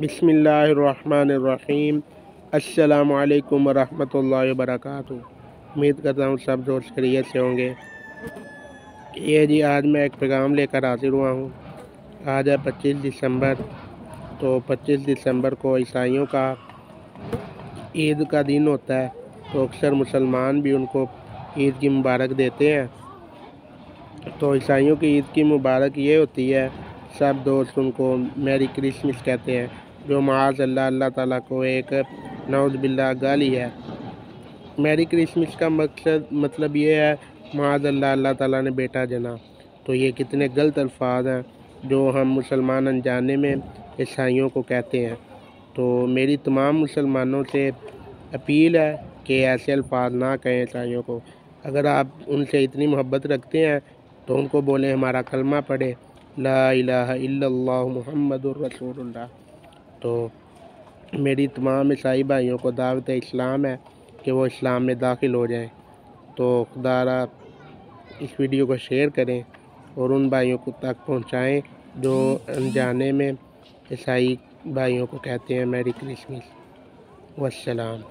बिस्मिल्लाहिर्रहमानिर्रहीम। अस्सलामु अलैकुम वरहमतुल्लाहि वबरकातुहू। उम्मीद करता हूँ सब दोस्त खैरियत से होंगे। ये जी आज मैं एक पैगाम लेकर हाजिर हुआ हूँ। आज है 25 दिसंबर। तो 25 दिसंबर को ईसाइयों का ईद का दिन होता है। तो अक्सर मुसलमान भी उनको ईद की मुबारक देते हैं। तो ईसाइयों की ईद की मुबारक ये होती है, सब दोस्त उनको मैरी क्रिसमस कहते हैं, जो माज़ अल्लाह ताला को एक नऊज़ बिल्लाह गाली है। मैरी क्रिसमस का मतलब ये है, माज़ अल्लाह ताला ने बेटा जना। तो ये कितने गलत अल्फाज हैं जो हम मुसलमान अनजाने में ईसाइयों को कहते हैं। तो मेरी तमाम मुसलमानों से अपील है कि ऐसे अल्फाज ना कहें ईसाइयों को। अगर आप उनसे इतनी मोहब्बत रखते हैं तो उनको बोलें हमारा कलमा पढ़े, ला इलाहा इल्लल्लाहु मुहम्मदुर रसूलुल्लाह। तो मेरी तमाम ईसाई भाइयों को दावत इस्लाम है कि वो इस्लाम में दाखिल हो जाएं। तो खुदारा इस वीडियो को शेयर करें और उन भाइयों को तक पहुंचाएं जो अनजाने में ईसाई भाइयों को कहते हैं मैरी क्रिसमस। वस्सलाम।